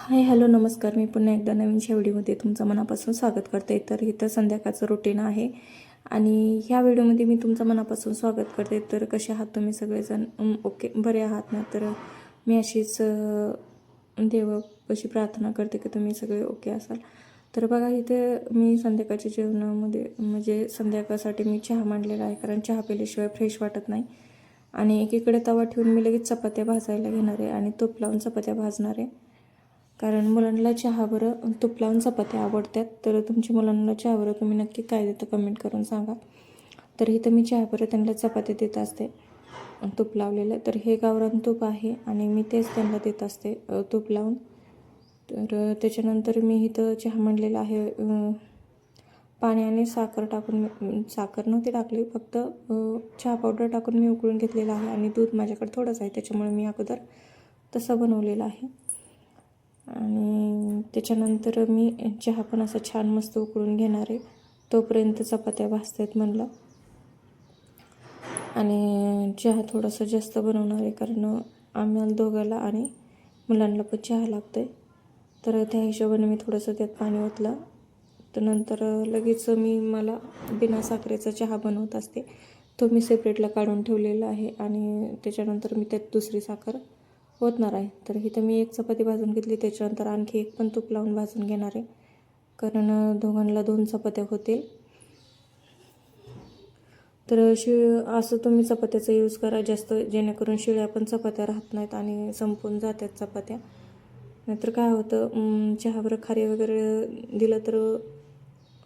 Hi hello नमस्कार. मी पुन्हा एकदा नवीनशा व्हिडिओमध्ये तुमचं मनापासून स्वागत करते. तर इथं संध्याकाळचं रुटीन आहे आणि ह्या व्हिडिओमध्ये मी तुमचं मनापासून स्वागत करते. तर कसे आहात तुम्ही सगळेजण? ओके, बरे आहात ना? तर मी अशीच देवापाशी प्रार्थना करते की तुम्ही सगळे ओके असाल. तर बघा, इथे मी संध्याकाळच्या जेवणामध्ये म्हणजे संध्याकाळसाठी मी चहा मांडलेला आहे, कारण चहा पिल्याशिवाय फ्रेश वाटत नाही. आणि एकीकडे तवा ठेवून मी लगेच चपात्या भाजायला घेणार आहे आणि तूप लावून चपात्या भाजणार आहे, कारण मुलांना चहाबरोबर तूप लावून चपात्या आवडतात. तर तुमच्या मुलांना चहाबरोबर तुम्ही नक्की काय देतं कमेंट करून सांगा. तर इथं मी चहाबरोबर त्यांना चपात्या देत असते तूप लावलेलं. तर हे गावरान तूप आहे आणि मी तेच त्यांना देत असते तूप लावून. तर त्याच्यानंतर मी इथं चहा मांडलेला आहे. पाणी आणि साखर टाकून, साखर नव्हती टाकली, फक्त चहा पावडर टाकून मी उकळून घेतलेला आहे. आणि दूध माझ्याकडे थोडंच आहे, त्याच्यामुळे मी अगोदर तसं बनवलेलं आहे. आणि त्याच्यानंतर मी चहा पण असं छान मस्त उकळून घेणार आहे. तोपर्यंत चपात्या भाजतात म्हणलं. आणि चहा थोडासा जास्त बनवणार आहे, कारण आम्हाला दोघाला आणि मुलांना पण चहा लागतं आहे. तर त्या हिशोबाने मी थोडंसं त्यात पाणी ओतलं. तर नंतर लगेच मला बिना साखरेचा चहा बनवत असते. तो मी सेपरेटला काढून ठेवलेला आहे आणि त्याच्यानंतर मी त्यात दुसरी साखर ओतणार आहे. तर इथं मी एक चपाती भाजून घेतली, त्याच्यानंतर आणखी एक पण तूप लावून भाजून घेणार आहे, कारण दोघांना 2 चपात्या होतील. तर असं तुम्ही चपात्याचा यूज करा जास्त, जेणेकरून शिळ्या पण चपात्या राहत नाहीत आणि संपून जातात चपात्या. नाहीतर काय होतं, चहावर खारी वगैरे दिलं तर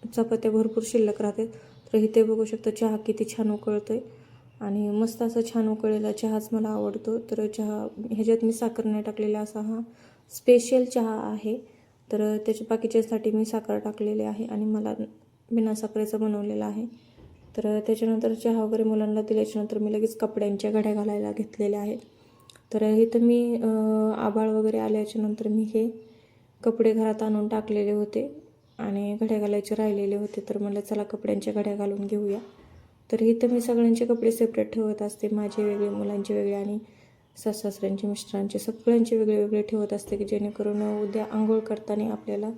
चपात्या भरपूर शिल्लक राहतात. तर इथे बघू शकता चहा किती छान उकळतो आहे आणि मस्त असं छान उकळलेला चहाच मला आवडतो. तर चहा ह्याच्यात मी साखर नाही टाकलेला, असा हा स्पेशल चहा आहे. तर त्याच्या बाकीच्यासाठी मी साखर टाकलेली आहे आणि मला बिना साखरेचा बनवलेला आहे. तर त्याच्यानंतर चहा वगैरे मुलांना दिल्याच्यानंतर मी लगेच कपड्यांच्या घड्या घालायला घेतलेल्या आहेत. तर इथं मी आभाळ वगैरे आल्याच्यानंतर मी हे कपडे घरात आणून टाकलेले होते आणि घड्या घालायचे राहिलेले होते. तर म्हणलं चला कपड्यांच्या घड्या घालून घेऊया. तर इथं मी सगळ्यांचे कपडे सेपरेट ठेवत असते, माझे वेगळे, मुलांचे वेगळे आणि सासऱ्यांचे, मिस्टरांचे, सगळ्यांचे वेगळे वेगळे ठेवत असते, की जेणेकरून उद्या आंघोळ करताना आपल्याला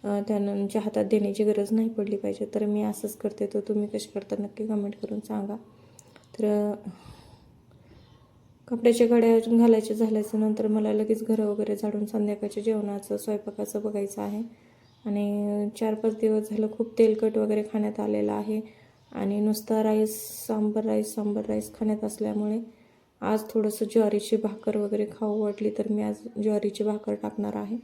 त्यांच्या हातात देण्याची गरज नाही पडली पाहिजे. तर मी असंच करते. तर तुम्ही कसे करता नक्की कमेंट करून सांगा. तर कपड्याच्या घड्या घालायच्या झाल्याच्या नंतर मला लगेच घरं वगैरे झाडून संध्याकाळच्या जेवणाचं, स्वयंपाकाचं बघायचं आहे. आणि 4-5 दिवस झालं खूप तेलकट वगैरे खाण्यात आलेलं आहे आणि नुसता सांबर राईस खाण्यात असल्यामुळे आज थोडंसं ज्वारीची भाकर वगैरे खाऊ वाटली, तर मी आज ज्वारीची भाकर टाकणार आहे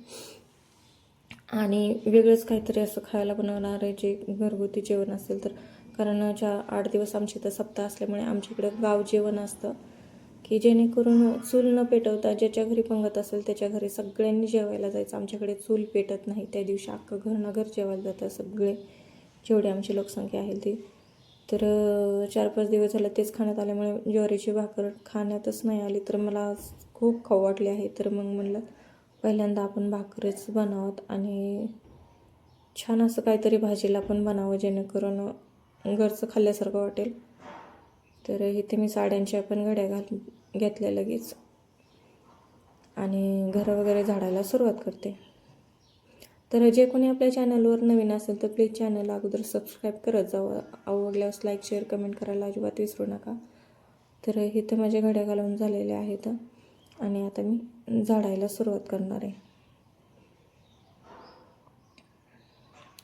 आणि वेगळंच काहीतरी असं खायला बनवणार आहे, जे घरगुती जेवण असेल तर. कारण 8 दिवस आमच्या इथं सप्ताह असल्यामुळे आमच्या इकडं गाव जेवण असतं, की जेणेकरून चूल न पेटवता ज्याच्या घरी पंगत असेल त्याच्या घरी सगळ्यांनी जेवायला जायचं. आमच्याकडे चूल पेटत नाही त्या दिवशी, अख्खं घर जेवायला जातं सगळे, जेवढी आमची लोकसंख्या आहे ती. तर 4-5 दिवस झालं तेच खाण्यात आल्यामुळे ज्वारीची भाकर खाण्यातच नाही आली. तर मला खूप खाऊ वाटली आहे. तर मग म्हणलं पहिल्यांदा आपण भाकरच बनावत आणि छान असं काहीतरी भाजीला पण बनावं, जेणेकरून घरचं खाल्ल्यासारखं वाटेल. तर इथे मी साड्यांच्या पण घड्या घेतल्या लगेच आणि घरं वगैरे झाडायला सुरुवात करते. तर जे कोणी आपल्या चॅनलवर नवीन असेल तर प्लीज चॅनलला अगोदर सबस्क्राईब करत जावं. आवडल्यास लाईक, शेअर, कमेंट करायला अजिबात विसरू नका. तर इथं माझ्या घड्या घालून झालेल्या आहेत आणि आता मी झाडायला सुरुवात करणार आहे.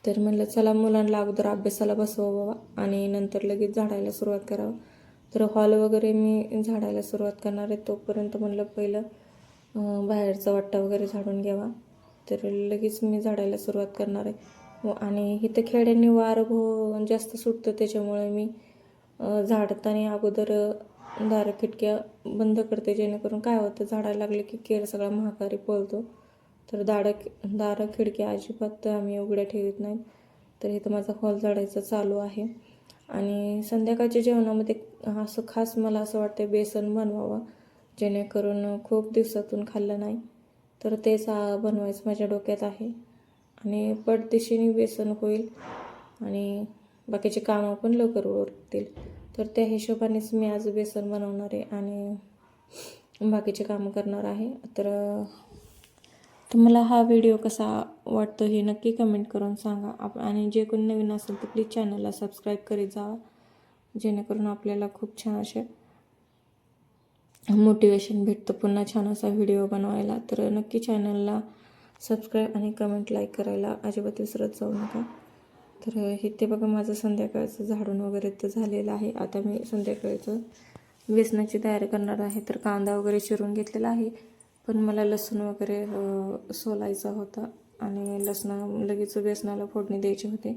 तर म्हणलं चला मुलांना अगोदर अभ्यासाला बसवावं आणि नंतर लगेच झाडायला सुरुवात करावं. तर हॉल वगैरे मी झाडायला सुरुवात करणार आहे. तोपर्यंत म्हणलं पहिलं बाहेरचा वाटा वगैरे झाडून घ्यावा. तर लगेच मी झाडायला सुरुवात करणार आहे. आणि इथं खेड्यांनी वारं जास्त सुटतं, त्याच्यामुळे मी झाडताना अगोदर दारं खिडक्या बंद करते, जेणेकरून काय होतं झाडायला लागले की केर सगळा महाकारी पळतो. तर दारं खिडक्या अजिबात आम्ही उघड्या ठेवत नाहीत. तर इथं माझा हॉल झाडायचं चालू आहे. आणि संध्याकाळच्या जेवणामध्ये असं खास मला असं वाटतं बेसन बनवावं, जेणेकरून खूप दिवसातून खाल्लं नाही. तर तेच बनवायचं माझ्या डोक्यात आहे आणि पटदिशीने बेसन होईल आणि बाकीचे कामं पण लवकर उरकतील. तर त्या हिशोबानेच मी आज बेसन बनवणार आहे आणि बाकीचे कामं करणार आहे. तर तर मला हा व्हिडिओ कसा वाटतो हे नक्की कमेंट करून सांगा. आणि जे कोणी नवीन असेल तर प्लीज चॅनलला सबस्क्राईब करीत जावा, जेणेकरून आपल्याला खूप छान असे मोटिवेशन भेटतं पुन्हा छान असा व्हिडिओ बनवायला. तर नक्की चॅनलला सबस्क्राईब आणि कमेंट लाईक करायला अजिबात विसरत जाऊ नका. तर हे ते बघा माझं संध्याकाळचं झाडून वगैरे तर झालेलं आहे. आता मी संध्याकाळचं बेसनाची तयारी करणार आहे. तर कांदा वगैरे चिरून घेतलेला आहे, पण मला लसूण वगैरे सोलायचा होता आणि लगेच बेसनाला फोडणी द्यायची होती.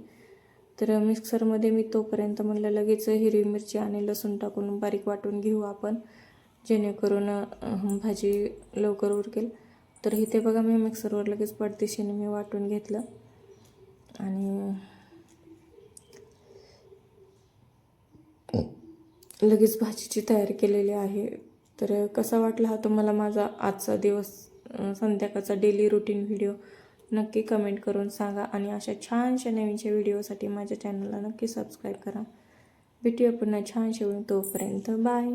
तर मिक्सरमध्ये मी तोपर्यंत म्हणलं लगेच हिरवी मिरची आणि लसूण टाकून बारीक वाटून घेऊ आपण, जेणेकरून भाजी लवकर उरकेल. तर इथे बघा मी मिक्सरवर लगेच पटदिशीने मी वाटून घेतलं आणि लगेच भाजीची तयारी केलेली आहे. तर कसा वाटला हा तुम्हाला माझा आजचा दिवस, संध्याकाळचा डेली रुटीन व्हिडिओ, नक्की कमेंट करून सांगा. आणि अशा छानशा नवीनशा व्हिडिओसाठी माझ्या चॅनलला नक्की सबस्क्राईब करा. भेटूया पुन्हा छानशा, तोपर्यंत बाय.